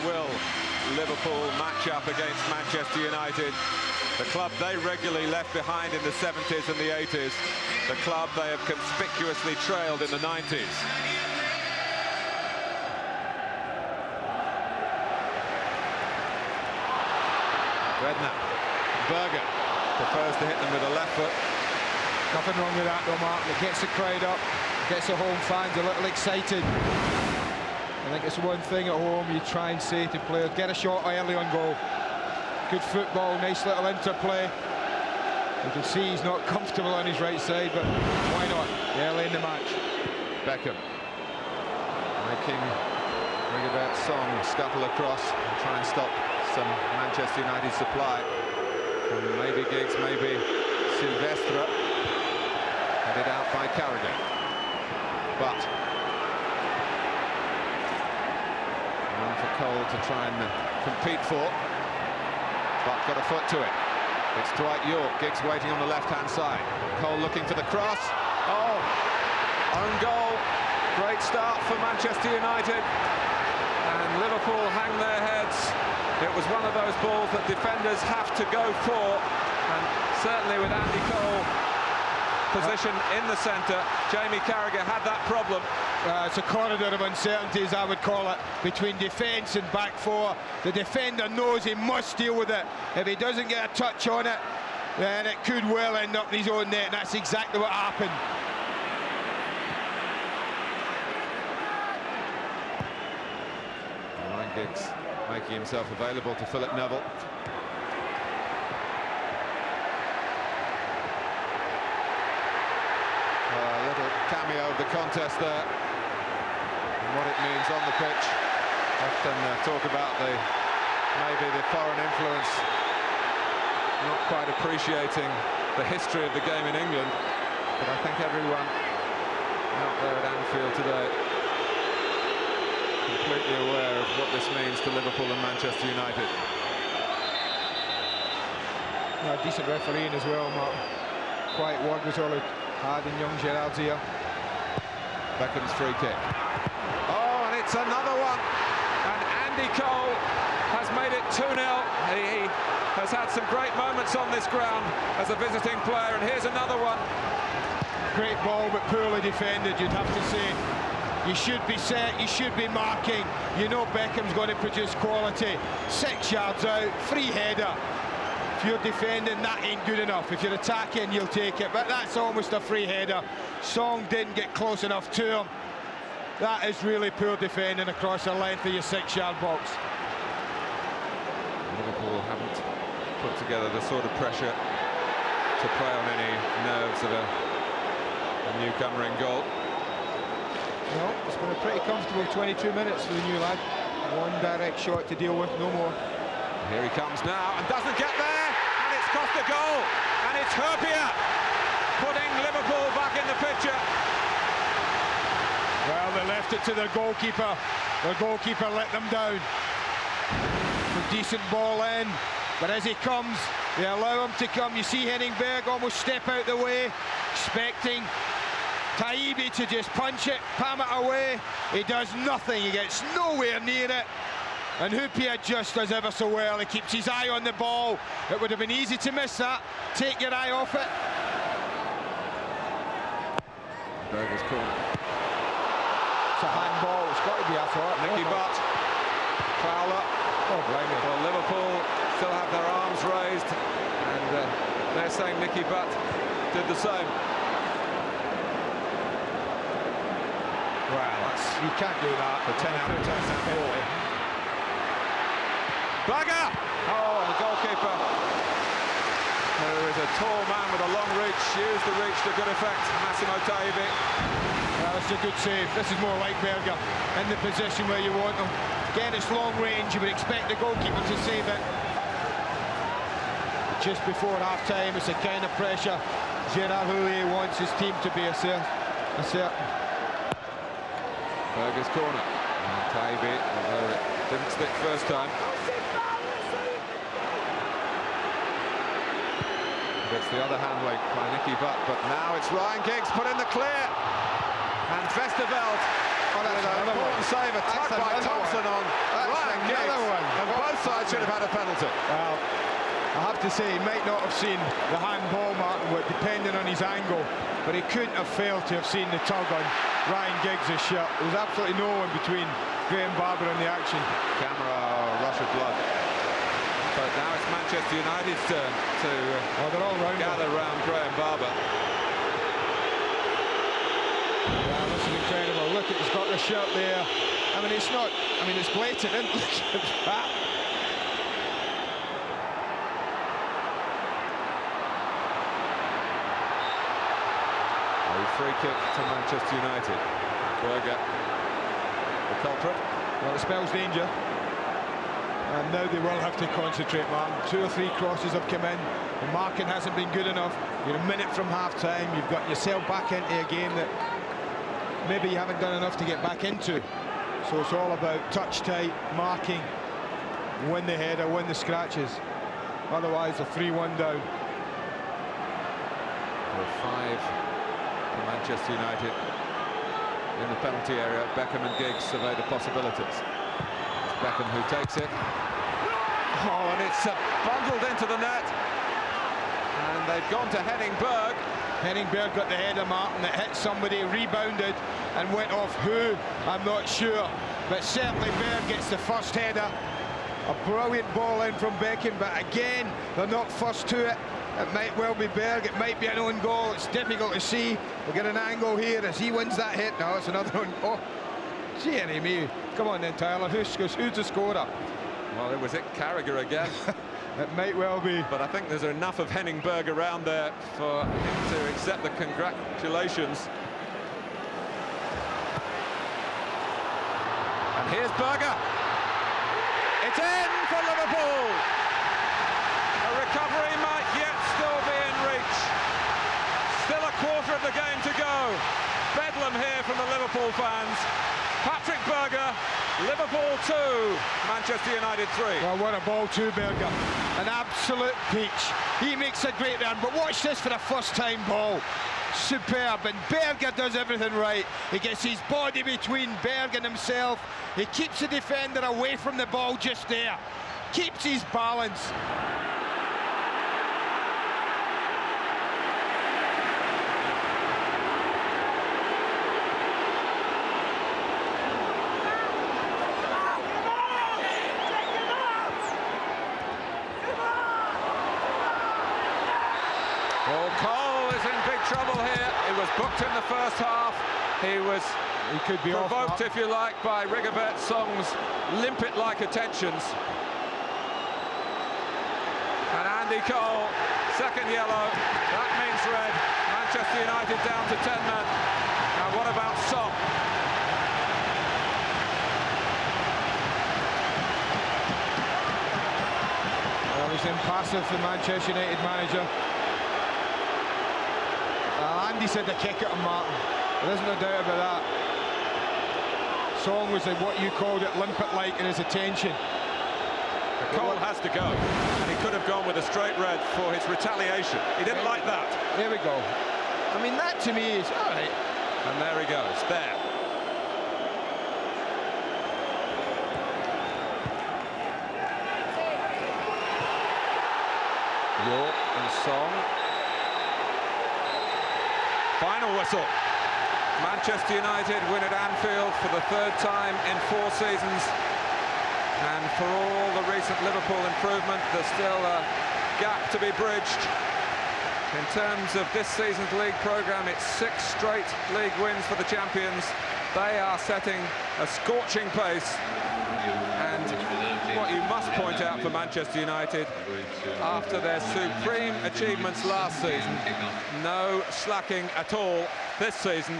will Liverpool match up against Manchester United? The club they regularly left behind in the 70s and the 80s. The club they have conspicuously trailed in the 90s. Redknapp. Berger prefers to hit them with a left foot. Nothing wrong with that though, Mark. It gets the crowd up, gets the home fans a little excited. I think it's one thing at home you try and say to players, get a shot early on goal. Good football, nice little interplay. You can see he's not comfortable on his right side, but why not? Early in the match. Beckham making Rigobert Song scuttle across and try and stop some Manchester United supply from maybe Giggs, maybe Silvestre. Headed out by Carragher. But one for Cole to try and compete for. But got a foot to it. It's Dwight York. Giggs waiting on the left-hand side. Cole looking for the cross. Oh! Own goal. Great start for Manchester United. And Liverpool hang their heads. It was one of those balls that defenders have to go for. And certainly with Andy Cole position in the centre, Jamie Carragher had that problem. It's a corridor of uncertainties, I would call it, between defence and back four. The defender knows he must deal with it. If he doesn't get a touch on it, then it could well end up in his own net, and that's exactly what happened. Ryan Giggs making himself available to Philip Neville. A little cameo of the contest there, and what it means on the pitch. Often talk about maybe the foreign influence, not quite appreciating the history of the game in England, but I think everyone out there at Anfield today completely aware of what this means to Liverpool and Manchester United. Decent refereeing as well, Mark. Quiet word was all had in young Gerrard's ear. Beckham's free kick. Oh, and it's another one. And Andy Cole has made it 2-0. He has had some great moments on this ground as a visiting player, and here's another one. Great ball, but poorly defended, you'd have to say. You should be set, you should be marking. You know Beckham's going to produce quality. 6 yards out, free header. If you're defending, that ain't good enough. If you're attacking, you'll take it. But that's almost a free header. Song didn't get close enough to him. That is really poor defending across the length of your 6-yard box. Liverpool haven't put together the sort of pressure to play on any nerves of a newcomer in goal. No, it's been a pretty comfortable 22 minutes for the new lad. One direct shot to deal with, no more. Here he comes now and doesn't get there, and it's cost a goal, and it's Hurpier putting Liverpool back in the picture. Well, they left it to their goalkeeper. Their goalkeeper let them down. A decent ball in, but as he comes, they allow him to come. You see Henningberg almost step out the way, expecting Taibbi to just punch it, palm it away. He does nothing, he gets nowhere near it. And Hurpier just does ever so well. He keeps his eye on the ball. It would have been easy to miss that. Take your eye off it. Berger's corner. It's a handball. It's got to be, I thought. Nicky Butt. Fowler. Oh, blimey. Well, Liverpool still have their arms raised, and they're saying Nicky Butt did the same. Well, you can't do that. For 10 out of 10. Berger! Oh, the goalkeeper, who is a tall man with a long reach, used the reach to good effect. Massimo Taibbi. Well, it's a good save. This is more like Berger in the position where you want him. Again, it's long range. You would expect the goalkeeper to save it. But just before half-time, it's the kind of pressure Gerard Houllier wants his team to be certain. Berger's corner. And Taibbi, although it didn't stick first time. It's the other handling by Nicky Butt, but now it's Ryan Giggs put in the clear. And Vesterveld with an important save, a tug by Thompson on Ryan Giggs. Another one. And both sides should have had a penalty. Well, I have to say, he might not have seen the handball, Martin, depending on his angle, but he couldn't have failed to have seen the tug on Ryan Giggs' shirt. There was absolutely no one between Graham Barber and the action. Camera, rush of blood. But now it's Manchester United's turn to they're all round gather round Graham Barber. Yeah, this is incredible. Look, he's got the shirt there. I mean, it's not, I mean, it's blatant, isn't it? Look at that. A free kick to Manchester United. Berger, the culprit. Well, it spells danger. And now they will have to concentrate, Martin. 2 or 3 crosses have come in. The marking hasn't been good enough. You're a minute from half-time. You've got yourself back into a game that maybe you haven't done enough to get back into. So it's all about touch tight, marking, win the header, win the scratches. Otherwise, a 3-1 down. 5 for Manchester United in the penalty area. Beckham and Giggs survey the possibilities. It's Beckham who takes it. Oh, and it's bundled into the net. And they've gone to Henning Berg. Henning Berg got the header, Martin, that hit somebody, rebounded and went off who, I'm not sure. But certainly Berg gets the first header. A brilliant ball in from Beckham, but again, they're not first to it. It might well be Berg, it might be an own goal. It's difficult to see. We'll get an angle here as he wins that hit. No, it's another one. Oh, gee, me. Come on then, Tyler. Who's the scorer? Well, it was Carragher again. It might well be. But I think there's enough of Henning Berg around there for him to accept the congratulations. And here's Berger. It's in for Liverpool. A recovery might yet still be in reach. Still a quarter of the game to go. Bedlam here from the Liverpool fans. Patrick Berger, Liverpool 2, Manchester United 3. Well, what a ball to Berger. An absolute peach. He makes a great run, but watch this for a first-time ball. Superb, and Berger does everything right. He gets his body between Berg and himself. He keeps the defender away from the ball just there. Keeps his balance. Well, Cole is in big trouble here. He was booked in the first half. He could be provoked, if you like, by Rigobert Song's limpet-like attentions. And Andy Cole, second yellow. That means red. Manchester United down to 10 men. Now what about Song? Well, he's impassive, the Manchester United manager. Andy said to kick it on Martin. There's no doubt about that. Song was what you called it, limpet-like in his attention. Cole has to go, and he could have gone with a straight red for his retaliation. He didn't like that. There we go. I mean, that to me is all right. And there he goes, there. York and Song. Final whistle. Manchester United win at Anfield for the 3rd time in 4 seasons. And for all the recent Liverpool improvement, there's still a gap to be bridged. In terms of this season's league programme, it's 6 straight league wins for the champions. They are setting a scorching pace. And what you must point out for Manchester United, after their supreme achievements last season, no slacking at all this season.